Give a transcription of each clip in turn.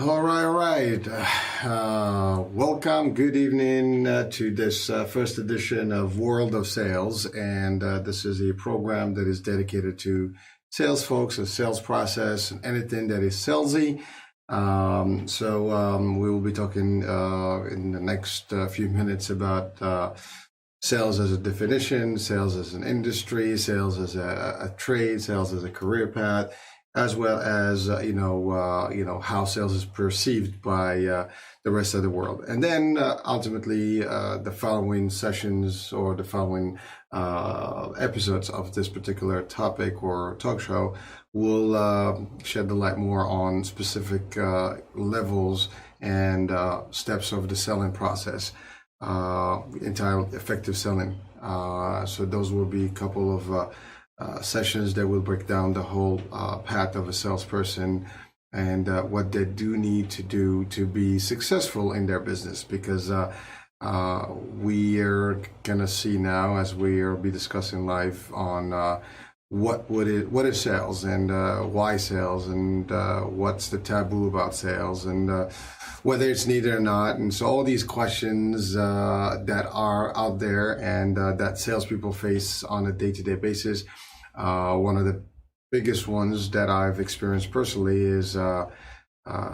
All right. Welcome. Good evening to this first edition of World of Sales. And this is a program that is dedicated to sales folks, the sales process, and anything that is salesy. We will be talking in the next few minutes about sales as a definition, sales as an industry, sales as a trade, sales as a career path, as well as how sales is perceived by the rest of the world. And then ultimately, the following sessions or the following episodes of this particular topic or talk show will shed the light more on specific levels and steps of the selling process, entitled Effective Selling. So those will be a couple of sessions that will break down the whole path of a salesperson and what they do need to do to be successful in their business, because we are going to see now, as we will be discussing live on what is sales and why sales and what's the taboo about sales and whether it's needed or not. And so all these questions that are out there and that salespeople face on a day-to-day basis. One of the biggest ones that I've experienced personally is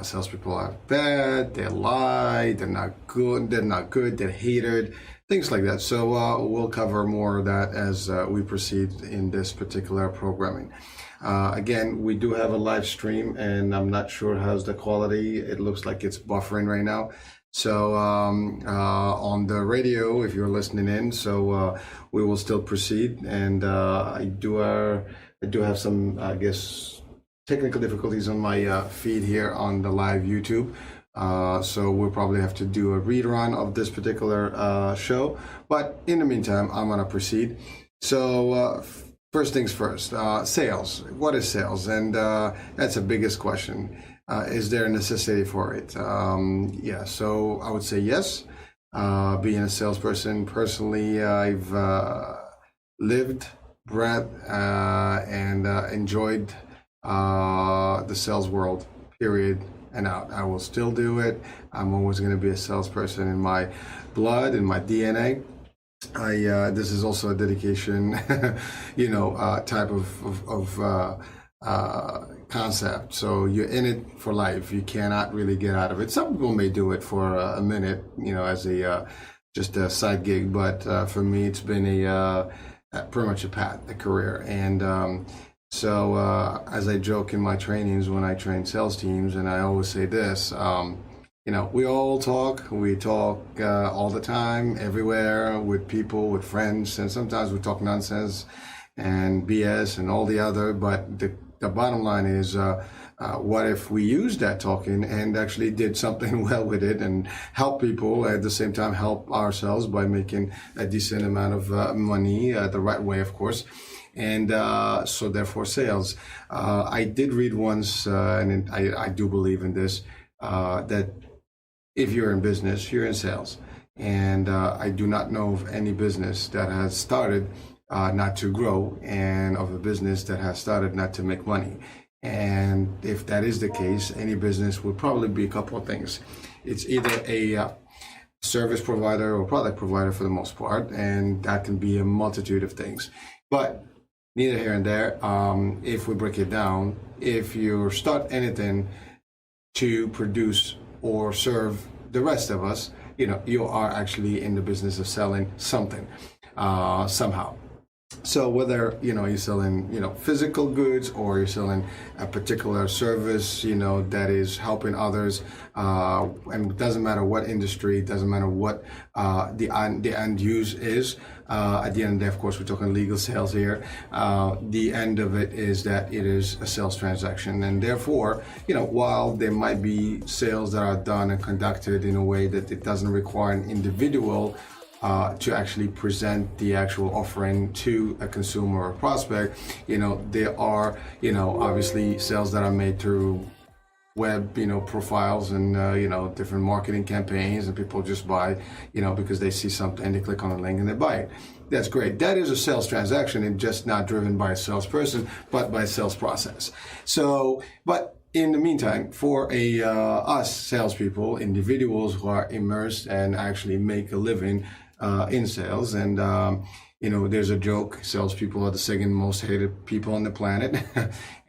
salespeople are bad, they lie, they're not good, they're hated, things like that. So we'll cover more of that as we proceed in this particular programming. Again, we do have a live stream, and I'm not sure how's the quality. It looks like it's buffering right now. So on the radio, if you're listening in, we will still proceed. And I do have some, I guess, technical difficulties on my feed here on the live YouTube. So we'll probably have to do a rerun of this particular show. But in the meantime, I'm going to proceed. So first things first, sales. What is sales? And that's the biggest question. Is there a necessity for it? Yeah, so I would say yes. Being a salesperson, personally, I've lived, breathed, and enjoyed the sales world, period and out. I will still do it. I'm always going to be a salesperson in my blood, in my DNA. This is also a dedication, type of concept. So you're in it for life. You cannot really get out of it. Some people may do it for a minute, as a just a side gig. But for me, it's been pretty much a path, a career. And so as I joke in my trainings when I train sales teams, and I always say this, we all talk. We talk all the time, everywhere, with people, with friends, and sometimes we talk nonsense and BS and all the other. But the bottom line is, what if we used that talking and actually did something well with it and help people, at the same time help ourselves by making a decent amount of money the right way, of course. And so therefore sales. I did read once, and I do believe in this, that if you're in business, you're in sales. And I do not know of any business that has started not to grow, and of a business that has started not to make money. And if that is the case, any business would probably be a couple of things. It's either a service provider or product provider for the most part, and that can be a multitude of things. But neither here and there. If we break it down, if you start anything to produce or serve the rest of us, you are actually in the business of selling something somehow. So whether you're selling physical goods, or you're selling a particular service that is helping others, and it doesn't matter what industry, it doesn't matter what the end use is. At the end of the day, of course, we're talking legal sales here. The end of it is that it is a sales transaction, and therefore, while there might be sales that are done and conducted in a way that it doesn't require an individual to actually present the actual offering to a consumer or prospect, there are, obviously sales that are made through web, profiles and, different marketing campaigns, and people just buy, because they see something, they click on a link and they buy it. That's great. That is a sales transaction, and just not driven by a salesperson, but by a sales process. So, but in the meantime, for us salespeople, individuals who are immersed and actually make a living in sales, and there's a joke: salespeople are the second most hated people on the planet,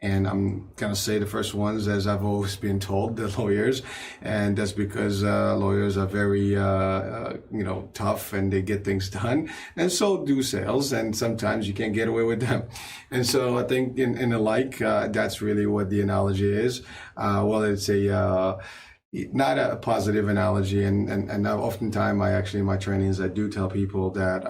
and I'm gonna say the first ones, as I've always been told, the lawyers, and that's because lawyers are very tough and they get things done, and so do sales, and sometimes you can't get away with them. And so I think in the that's really what the analogy is. Well, it's not a positive analogy, and oftentimes in my trainings I do tell people that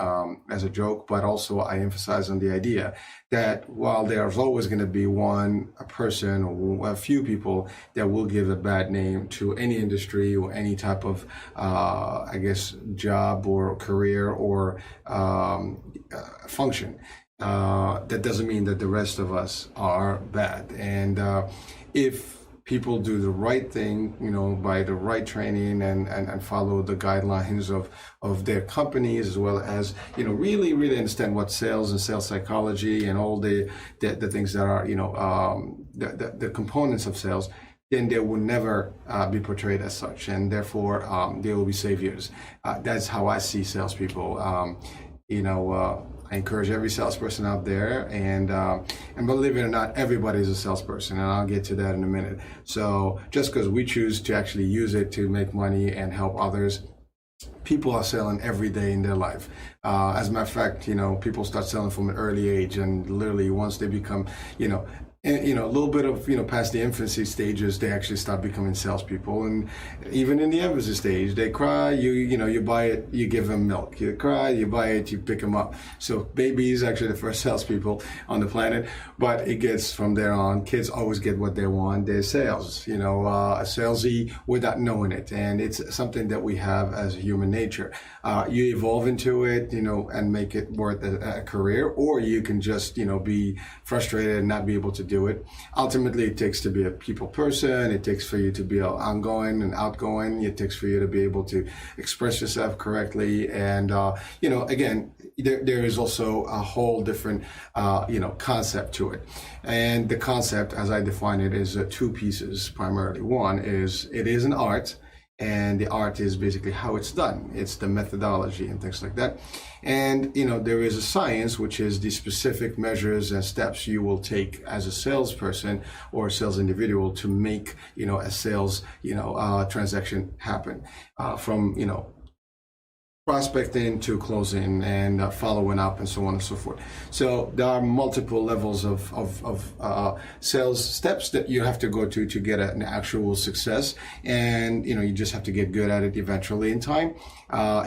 as a joke, but also I emphasize on the idea that while there's always going to be a person or a few people that will give a bad name to any industry or any type of job or career or function, that doesn't mean that the rest of us are bad. And if people do the right thing, by the right training and follow the guidelines of their companies, as well as, really, really understand what sales and sales psychology and all the things that are, the components of sales, then they will never be portrayed as such. And therefore, they will be saviors. That's how I see salespeople. I encourage every salesperson out there, and believe it or not, everybody is a salesperson, and I'll get to that in a minute. So just because we choose to actually use it to make money and help others, people are selling every day in their life. As a matter of fact, people start selling from an early age, and literally once they become, a little bit of, past the infancy stages, they actually start becoming salespeople. And even in the infancy stage, they cry, you buy it, you give them milk. You cry, you buy it, you pick them up. So babies actually the first salespeople on the planet, but it gets from there on. Kids always get what they want. They're sales, a salesy without knowing it. And it's something that we have as a human nature. You evolve into it, and make it worth a career, or you can just, be frustrated and not be able to do it. Ultimately, it takes to be a people person. It takes for you to be ongoing and outgoing. It takes for you to be able to express yourself correctly. And, again, there is also a whole different, concept to it. And the concept, as I define it, is two pieces primarily. One is it is an art. And the art is basically how it's done. It's the methodology and things like that. And, there is a science, which is the specific measures and steps you will take as a salesperson or a sales individual to make, a sales, transaction happen, from, prospecting to closing and following up and so on and so forth. So there are multiple levels of sales steps that you have to go to get an actual success, and you just have to get good at it eventually in time.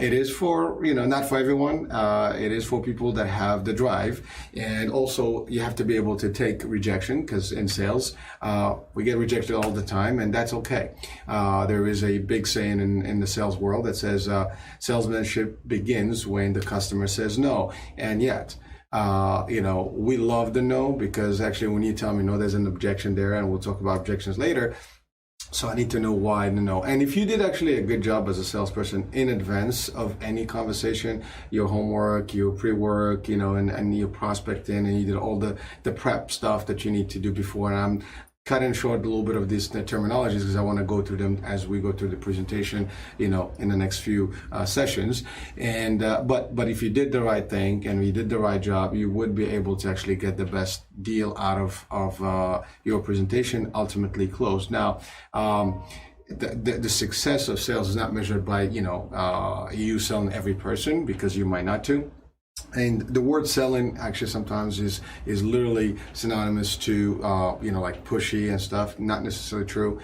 It is for not for everyone. It is for people that have the drive, and also you have to be able to take rejection, because in sales we get rejected all the time, and that's okay. There is a big saying in the sales world that says salesmanship begins when the customer says no. And yet, we love the no, because actually when you tell me no, there's an objection there, and we'll talk about objections later. So I need to know why the no. And if you did actually a good job as a salesperson in advance of any conversation, your homework, your pre-work, and your prospecting, and you did all the prep stuff that you need to do before. And I'm cutting short a little bit of these terminologies because I want to go through them as we go through the presentation, in the next few sessions. And but if you did the right thing and you did the right job, you would be able to actually get the best deal out of your presentation, ultimately close. Now, the success of sales is not measured by you selling every person, because you might not to. And the word selling actually sometimes is literally synonymous to like pushy and stuff. Not necessarily true.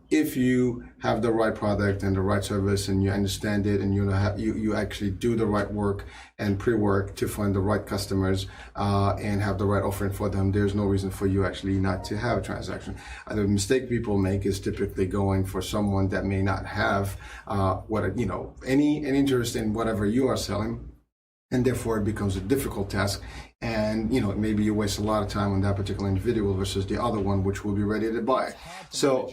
If you have the right product and the right service, and you understand it, and you actually do the right work and pre-work to find the right customers and have the right offering for them, there's no reason for you actually not to have a transaction. The mistake people make is typically going for someone that may not have any interest in whatever you are selling. And therefore, it becomes a difficult task. And, maybe you waste a lot of time on that particular individual versus the other one, which will be ready to buy. So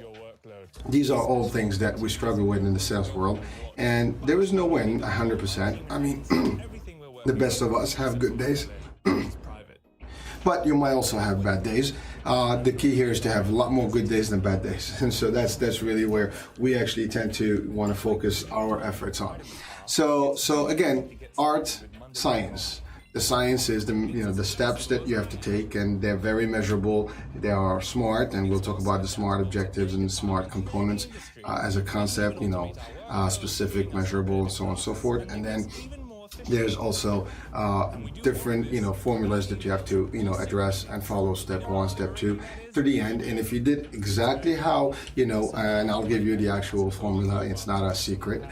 these are all things that we struggle with in the sales world. And there is no win 100%. I mean, the best of us have good days. but you might also have bad days. The key here is to have a lot more good days than bad days, and so that's really where we actually tend to want to focus our efforts on. So again, art, science. The science is the steps that you have to take, and they're very measurable. They are smart, and we'll talk about the SMART objectives and the SMART components as a concept. Specific, measurable, and so on and so forth. And then there's also different formulas that you have to address and follow, step one, step two, to the end. And if you did exactly how and I'll give you the actual formula, it's not a secret.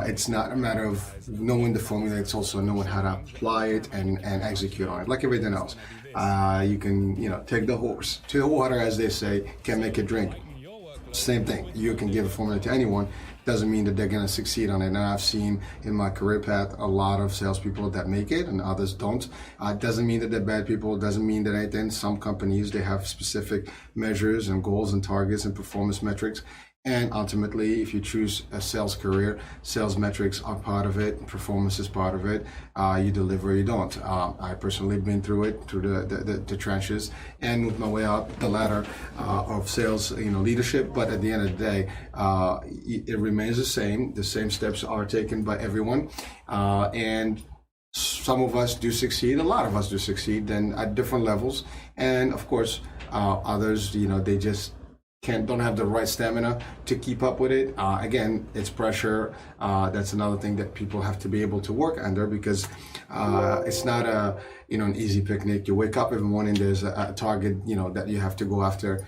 It's not a matter of knowing the formula, it's also knowing how to apply it and execute on it, like everything else. You can take the horse to the water, as they say, can make it drink. Same thing, you can give a formula to anyone, doesn't mean that they're going to succeed on it. And I've seen in my career path a lot of salespeople that make it and others don't. Doesn't mean that they're bad people, doesn't mean that anything. Some companies, they have specific measures and goals and targets and performance metrics. And ultimately, if you choose a sales career, sales metrics are part of it, performance is part of it. You deliver, you don't. I personally been through it, through the trenches, and moved my way up the ladder of sales, leadership. But at the end of the day, it remains the same. The same steps are taken by everyone, and some of us do succeed. A lot of us do succeed, and at different levels. And of course, others, they just don't have the right stamina to keep up with it. Again, it's pressure. That's another thing that people have to be able to work under, because it's not an easy picnic. You wake up every morning, there's a target, that you have to go after.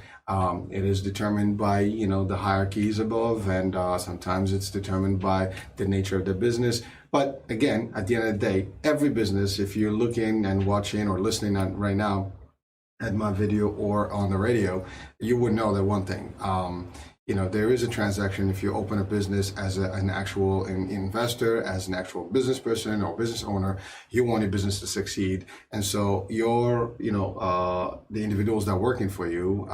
It is determined by, the hierarchies above, and sometimes it's determined by the nature of the business. But again, at the end of the day, every business, if you're looking and watching or listening on right now, at my video or on the radio, you would know that one thing. There is a transaction if you open a business as an actual investor, as an actual business person or business owner. You want your business to succeed, and so the individuals that are working for you,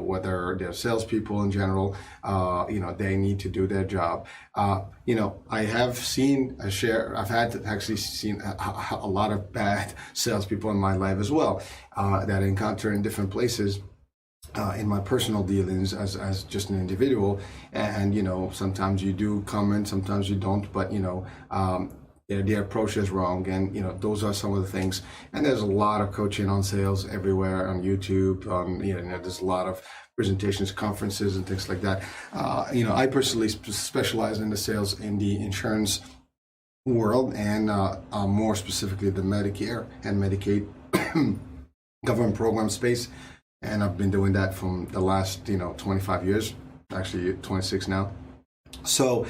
whether they're salespeople in general, they need to do their job. I have seen I've had actually seen a lot of bad salespeople in my life as well, that I encounter in different places. In my personal dealings as just an individual, and sometimes you do comment, sometimes you don't, but their approach is wrong, and those are some of the things. And there's a lot of coaching on sales everywhere on YouTube. There's a lot of presentations, conferences, and things like that. I personally specialize in the sales in the insurance world, and more specifically the Medicare and Medicaid government program space. And I've been doing that from the last 25 years, actually 26 now. So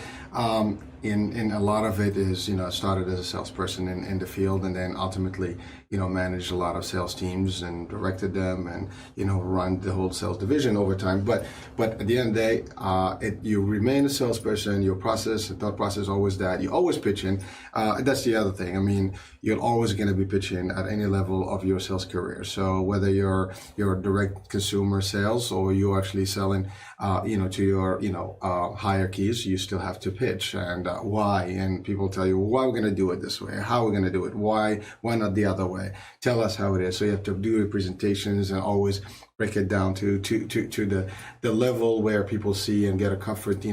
in a lot of it is, I started as a salesperson in the field, and then ultimately, managed a lot of sales teams and directed them, and, run the whole sales division over time. But at the end of the day, you remain a salesperson, your thought process is always that. You always pitch in. That's the other thing. I mean, you're always going to be pitching at any level of your sales career. So whether you're direct consumer sales or you're actually selling, to your, hierarchies, you still have to pitch. And why? And people tell you, well, why are we going to do it this way? How are we going to do it? Why not the other way? Tell us how it is. So you have to do your presentations and always break it down to the level where people see and get a comfort,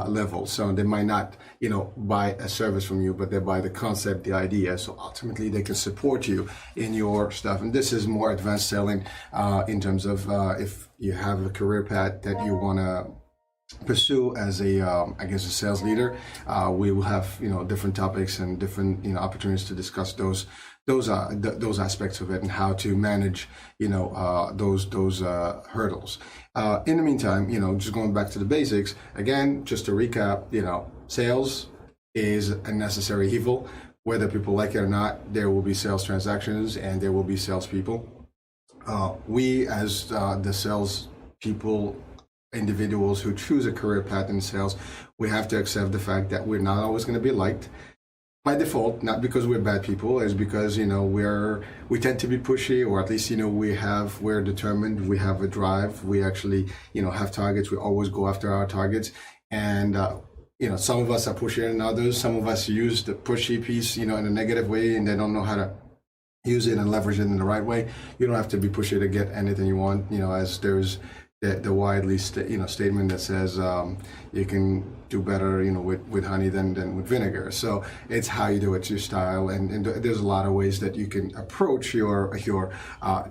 level. So they might not, buy a service from you, but they buy the concept, the idea. So ultimately they can support you in your stuff. And this is more advanced selling in terms of if you have a career path that you want to pursue as a sales leader. We will have different topics and different opportunities to discuss those aspects of it and how to manage those hurdles. In the meantime, just going back to the basics again, just to recap, sales is a necessary evil. Whether people like it or not, there will be sales transactions and there will be salespeople. We as the sales people, individuals who choose a career path in sales, we have to accept the fact that we're not always going to be liked by default, not because we're bad people, is because we tend to be pushy, or at least we're determined, we have a drive, we actually have targets, we always go after our targets. And some of us are pushier than others. Some of us use the pushy piece in a negative way, and they don't know how to use it and leverage it in the right way. You don't have to be pushy to get anything you want. As there's the widely statement that says you can do better with honey than with vinegar. So it's how you do it, your style, and there's a lot of ways that you can approach your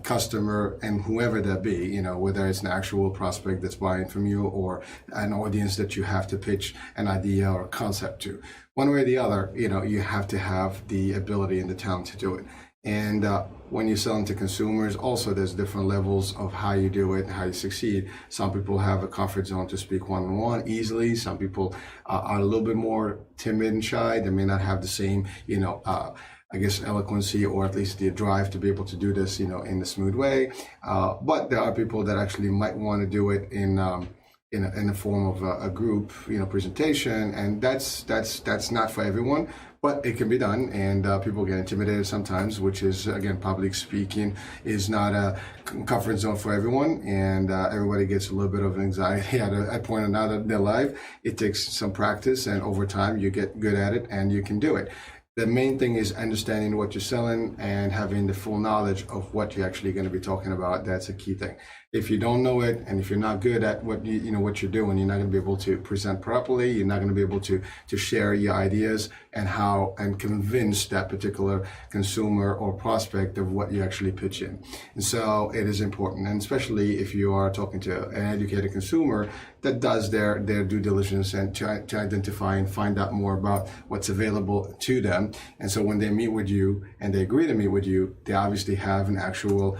customer and whoever that be. Whether it's an actual prospect that's buying from you or an audience that you have to pitch an idea or concept to. One way or the other, you have to have the ability and the talent to do it. And when you're selling to consumers, also there's different levels of how you do it and how you succeed. Some people have a comfort zone to speak one-on-one easily. Some people are a little bit more timid and shy. They may not have the same, eloquency, or at least the drive to be able to do this, in a smooth way. But there are people that actually might want to do it in the form of a group, presentation, and that's not for everyone. But it can be done, and people get intimidated sometimes, which is, again, public speaking is not a comfort zone for everyone, and everybody gets a little bit of anxiety at a point or another in their life. It takes some practice, and over time you get good at it, and you can do it. The main thing is understanding what you're selling and having the full knowledge of what you're actually going to be talking about. That's a key thing. If you don't know it, and if you're not good at what what you're doing, you're not going to be able to present properly. You're not going to be able to share your ideas and convince that particular consumer or prospect of what you actually pitch in. And so it is important, and especially if you are talking to an educated consumer that does their due diligence and to identify and find out more about what's available to them. And so when they meet with you and they agree to meet with you, they obviously have an actual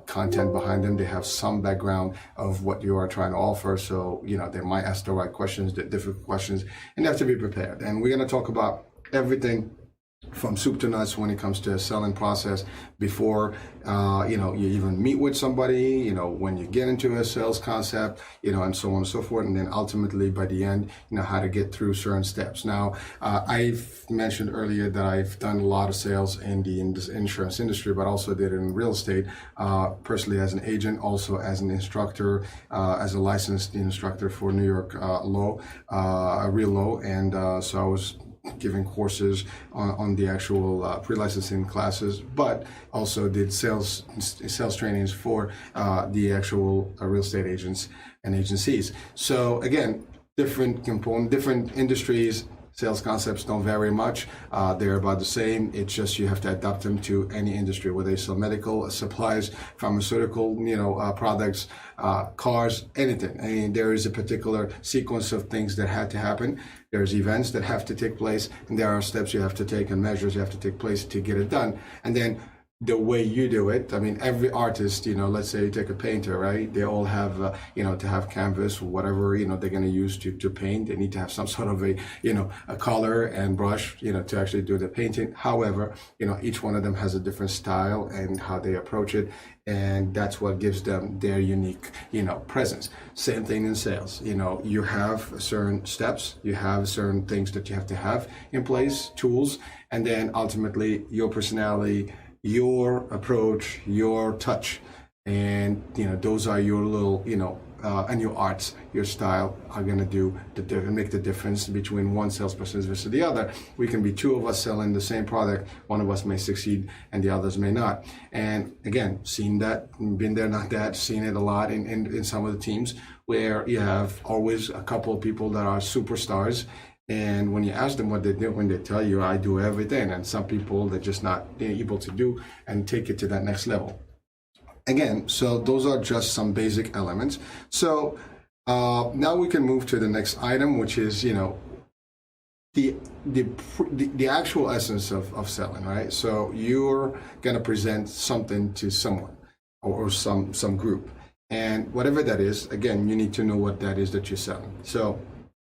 content behind them. They have some background of what you are trying to offer. So, they might ask the right questions, the difficult questions, and they have to be prepared. And we're going to talk about everything from soup to nuts when it comes to a selling process before you even meet with somebody, when you get into a sales concept, and so on and so forth, and then ultimately by the end, how to get through certain steps. Now, I've mentioned earlier that I've done a lot of sales in the insurance industry, but also did it in real estate, personally as an agent, also as an instructor, as a licensed instructor for New York law, real law, and so I was giving courses on the actual pre-licensing classes, but also did sales trainings for the actual real estate agents and agencies. So again, different industries. Sales concepts don't vary much. They're about the same. It's just you have to adapt them to any industry, whether they sell medical supplies, pharmaceutical, products, cars, anything. I mean, there is a particular sequence of things that had to happen. There's events that have to take place, and there are steps you have to take and measures you have to take place to get it done. And then the way you do it, I mean, every artist, let's say you take a painter, right? They all have, to have canvas, whatever, they're going to use to paint. They need to have some sort of a color and brush, to actually do the painting. However, each one of them has a different style and how they approach it. And that's what gives them their unique, presence. Same thing in sales. You have certain steps, you have certain things that you have to have in place, tools, and then ultimately your personality, your approach, your touch, and those are your little and your arts, your style are going to make the difference between one salesperson versus the other. We can be two of us selling the same product. One of us may succeed and the others may not. And again, seen that, been there, not that, seen it a lot in some of the teams where you have always a couple of people that are superstars. And when you ask them what they do, when they tell you, I do everything, and some people they're just not able to do and take it to that next level. Again, so those are just some basic elements. So now we can move to the next item, which is the actual essence of selling, right? So you're gonna present something to someone or some group, and whatever that is, again, you need to know what that is that you're selling. So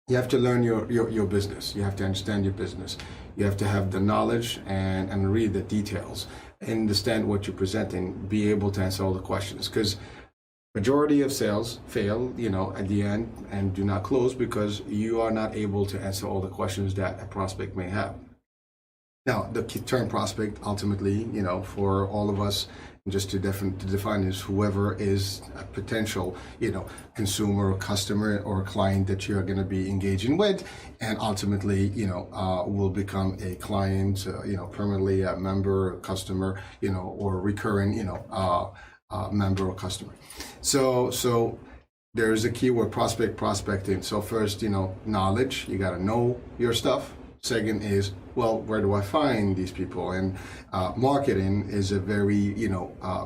you have to learn your business. You have to understand your business. You have to have the knowledge and read the details, understand what you're presenting, be able to answer all the questions. Because majority of sales fail, at the end and do not close because you are not able to answer all the questions that a prospect may have. Now, the term prospect ultimately, for all of us just to define is whoever is a potential, consumer or customer or client that you're going to be engaging with, and ultimately, will become a client, permanently a member, customer, or recurring, member or customer. So there's a keyword prospecting. So first, knowledge, you got to know your stuff. Second is, well, where do I find these people? And marketing is a very,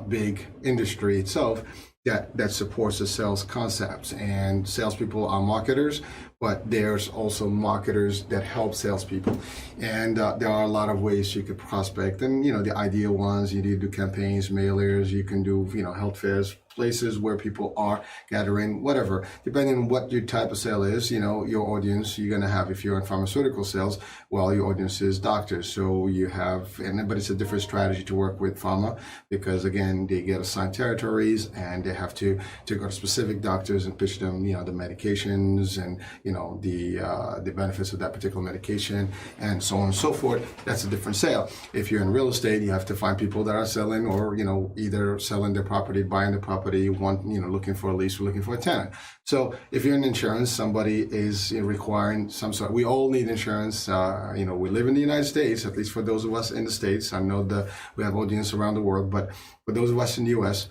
big industry itself that supports the sales concepts. And salespeople are marketers, but there's also marketers that help salespeople. And there are a lot of ways you could prospect. And, the ideal ones, you do campaigns, mailers, you can do, health fairs, places where people are gathering, whatever, depending on what your type of sale is, your audience you're going to have. If you're in pharmaceutical sales, well, your audience is doctors. So you have, but it's a different strategy to work with pharma because again, they get assigned territories and they have to go to specific doctors and pitch them, the medications and, the benefits of that particular medication and so on and so forth. That's a different sale. If you're in real estate, you have to find people that are selling or, either selling their property, buying the property, looking for a lease or looking for a tenant. So if you're in insurance, somebody is requiring some sort. We all need insurance. We live in the United States, at least for those of us in the States. I know that we have audience around the world, but for those of us in the U.S.,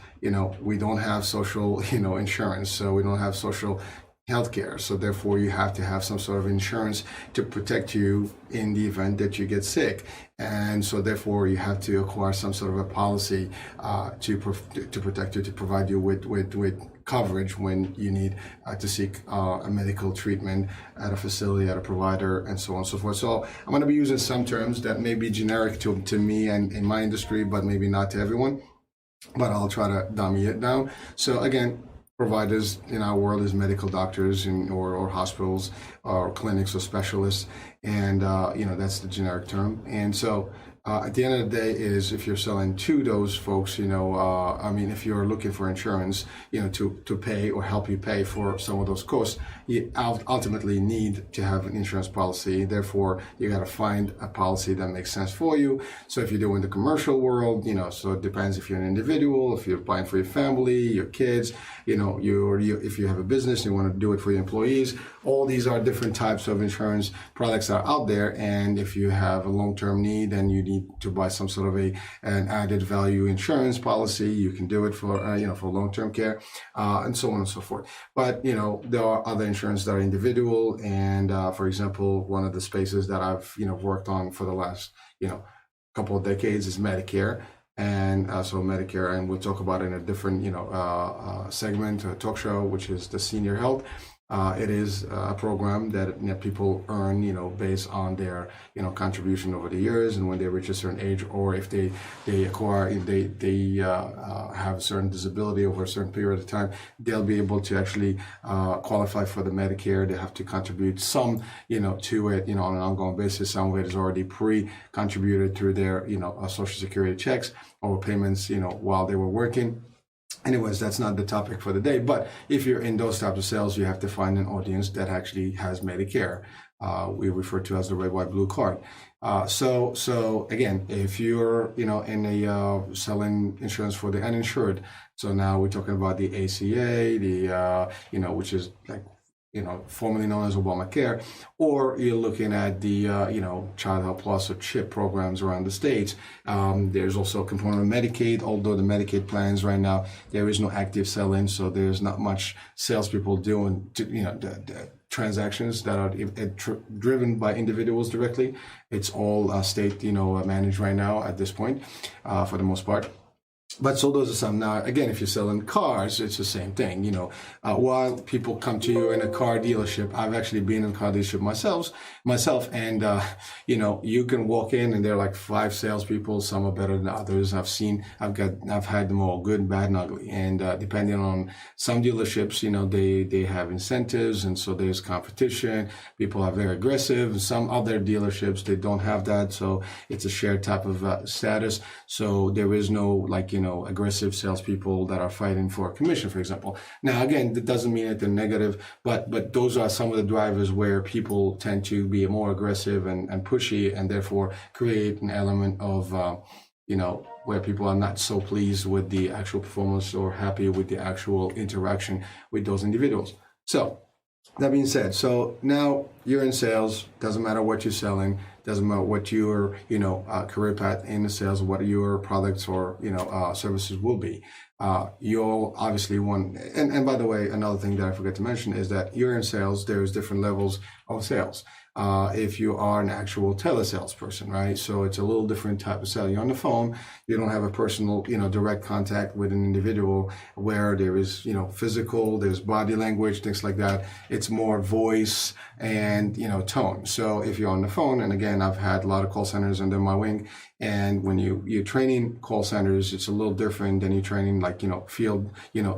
we don't have social, insurance. So we don't have social healthcare. So therefore you have to have some sort of insurance to protect you in the event that you get sick. And so therefore you have to acquire some sort of a policy to protect you, to provide you with coverage when you need to seek a medical treatment at a facility, at a provider, and so on and so forth. So I'm going to be using some terms that may be generic to me and in my industry, but maybe not to everyone, but I'll try to dummy it down. So again, providers in our world is medical doctors or hospitals or clinics or specialists, and that's the generic term. And so at the end of the day is if you're selling to those folks, if you're looking for insurance, to pay or help you pay for some of those costs, you ultimately need to have an insurance policy. Therefore, you got to find a policy that makes sense for you. So if you're doing the commercial world, so it depends if you're an individual, if you're buying for your family, your kids, if you have a business, you want to do it for your employees. All these are different types of insurance products that are out there. And if you have a long-term need and you need to buy some sort of an added value insurance policy, you can do it for for long-term care, and so on and so forth. But there are other insurance that are individual, and for example, one of the spaces that I've worked on for the last couple of decades is Medicare. And so Medicare, and we'll talk about it in a different segment, a talk show, which is the senior health. It is a program that people earn, based on their, contribution over the years, and when they reach a certain age, or if they acquire, if they have a certain disability over a certain period of time, they'll be able to actually qualify for the Medicare. They have to contribute some, to it, on an ongoing basis. Some of it is already pre-contributed through their, Social Security checks or payments, while they were working. Anyways, that's not the topic for the day, but if you're in those types of sales, you have to find an audience that actually has Medicare. We refer to as the red, white, blue card. So again, if you're, in a selling insurance for the uninsured, so now we're talking about the ACA, which is like, formerly known as Obamacare, or you're looking at the, Child Health Plus or CHIP programs around the States. There's also a component of Medicaid, although the Medicaid plans right now, there is no active selling, so there's not much salespeople doing, the transactions that are driven by individuals directly. It's all state, managed right now at this point, for the most part. But so those are some. Now, again, if you're selling cars, it's the same thing. While people come to you in a car dealership, I've actually been in a car dealership myself, and you can walk in and there are like 5 salespeople. Some are better than others. I've had them all, good, bad, and ugly. And depending on some dealerships, they have incentives, and so there's competition. People are very aggressive. Some other dealerships, they don't have that, so it's a shared type of status. So there is no aggressive salespeople that are fighting for a commission, for example. Now, again, that doesn't mean that they're negative, but those are some of the drivers where people tend to be more aggressive and pushy, and therefore create an element of where people are not so pleased with the actual performance or happy with the actual interaction with those individuals. So that being said, so now you're in sales, doesn't matter what you're selling, doesn't matter what your, career path in the sales, what your products or, services will be. You'll obviously want, and by the way, another thing that I forgot to mention is that you're in sales, there's different levels of sales. If you are an actual telesalesperson, right? So it's a little different type of sale. You're on the phone, you don't have a personal, direct contact with an individual where there is, physical, there's body language, things like that. It's more voice and, tone. So if you're on the phone, and again, I've had a lot of call centers under my wing, and when you're training call centers, it's a little different than you're training like, field,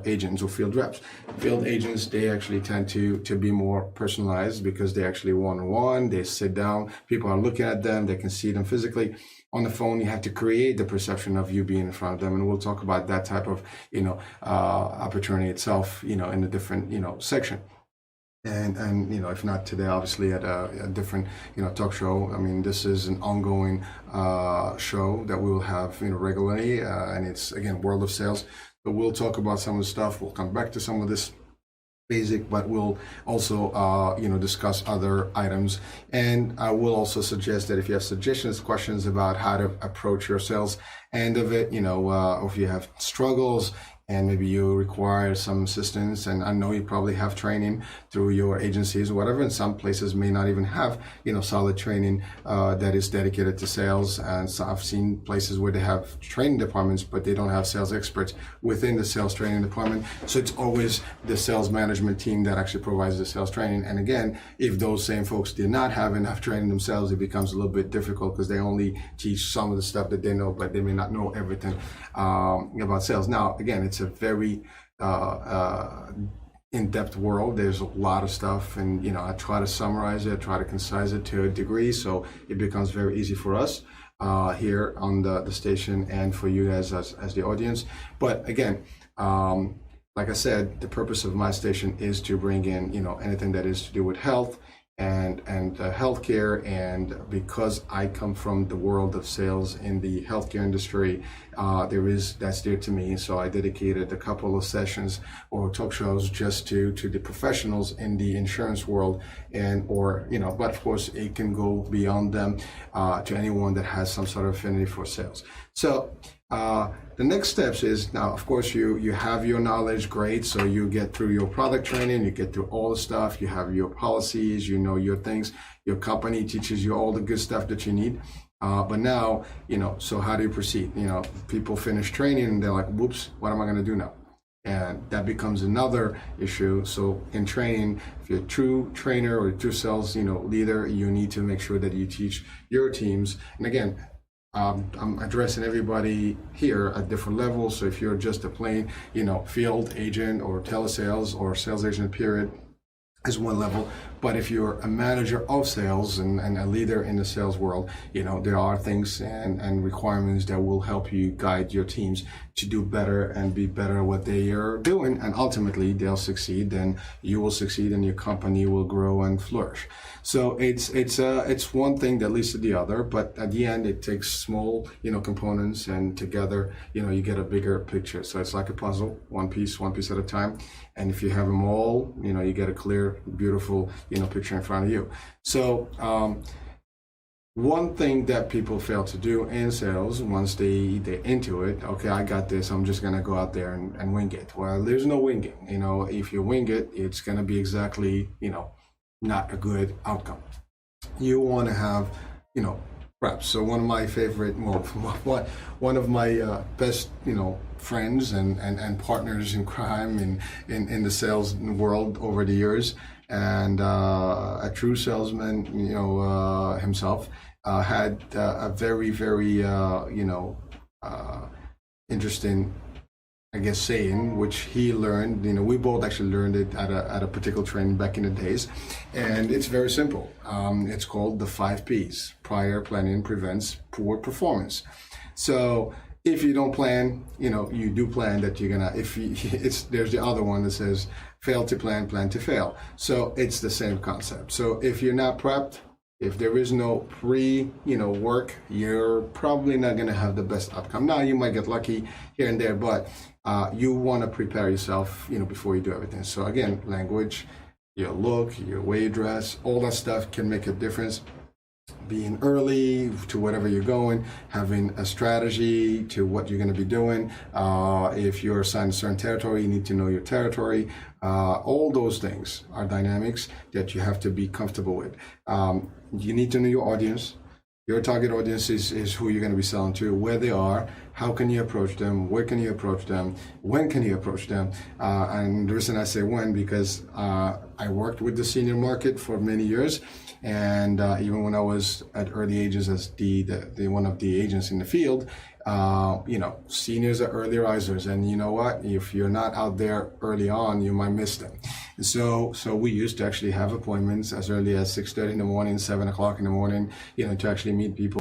agents or field reps. Field agents, they actually tend to be more personalized because they actually one-on-one, they sit down, people are looking at them, they can see them physically. On the phone, you have to create the perception of you being in front of them. And we'll talk about that type of, opportunity itself, in a different, section. And if not today, obviously at a different talk show. I mean, this is an ongoing show that we will have regularly, and it's again World of Sales. But we'll talk about some of the stuff. We'll come back to some of this basic, but we'll also discuss other items. And I will also suggest that if you have suggestions, questions about how to approach your sales end of it, or if you have struggles and maybe you require some assistance, and I know you probably have training through your agencies or whatever, and some places may not even have solid training that is dedicated to sales. And so I've seen places where they have training departments, but they don't have sales experts within the sales training department. So it's always the sales management team that actually provides the sales training. And again, if those same folks did not have enough training themselves, it becomes a little bit difficult because they only teach some of the stuff that they know, but they may not know everything about sales. Now, again, it's a very in-depth world. There's a lot of stuff, and I try to summarize it, try to concise it to a degree, so it becomes very easy for us here on the station and for you as the audience. But again, like I said, the purpose of my station is to bring in anything that is to do with health and healthcare. And because I come from the world of sales in the healthcare industry, that's dear to me. So I dedicated a couple of sessions or talk shows just to the professionals in the insurance world, but of course it can go beyond them to anyone that has some sort of affinity for sales. So the next steps is, now of course you have your knowledge, great, so you get through your product training, you get through all the stuff, you have your policies, your things, your company teaches you all the good stuff that you need. But now, so how do you proceed? People finish training and they're like, whoops, what am I going to do now? And that becomes another issue. So in training, if you're a true trainer or a true sales leader, you need to make sure that you teach your teams. And again, I'm addressing everybody here at different levels. So if you're just a plain, field agent or telesales or sales agent period, is one level. But if you're a manager of sales and a leader in the sales world, there are things and requirements that will help you guide your teams to do better and be better at what they are doing. And ultimately they'll succeed, then you will succeed and your company will grow and flourish. So it's one thing that leads to the other, but at the end it takes small, components, and together, you get a bigger picture. So it's like a puzzle, one piece at a time. And if you have them all, you get a clear, beautiful, picture in front of you. So one thing that people fail to do in sales, once they're into it, okay, I got this, I'm just gonna go out there and wing it. Well, there's no winging. If you wing it, it's gonna be exactly, not a good outcome. You want to have, reps. So one of my favorite, one of my best, friends and partners in crime in the sales world over the years, and a true salesman, himself, had a very, very, interesting, I guess, saying, which he learned. We both actually learned it at a particular training back in the days, and it's very simple. It's called the 5 Ps. Prior planning prevents poor performance. So if you don't plan, you do plan that you're gonna. There's the other one that says fail to plan, plan to fail. So it's the same concept. So if you're not prepped, If there is no work, you're probably not going to have the best outcome. Now, you might get lucky here and there, but you want to prepare yourself, before you do everything. So again, language, your look, your way you dress, all that stuff can make a difference. Being early to whatever you're going, having a strategy to what you're going to be doing. If you're assigned a certain territory, you need to know your territory. All those things are dynamics that you have to be comfortable with. You need to know your audience. Your target audience is who you're going to be selling to, where they are, how can you approach them, where can you approach them, when can you approach them. And the reason I say when, because I worked with the senior market for many years. And even when I was at early ages as the one of the agents in the field, seniors are early risers, and you know what? If you're not out there early on, you might miss them. And so we used to actually have appointments as early as 6:30 in the morning, 7 o'clock in the morning, to actually meet people.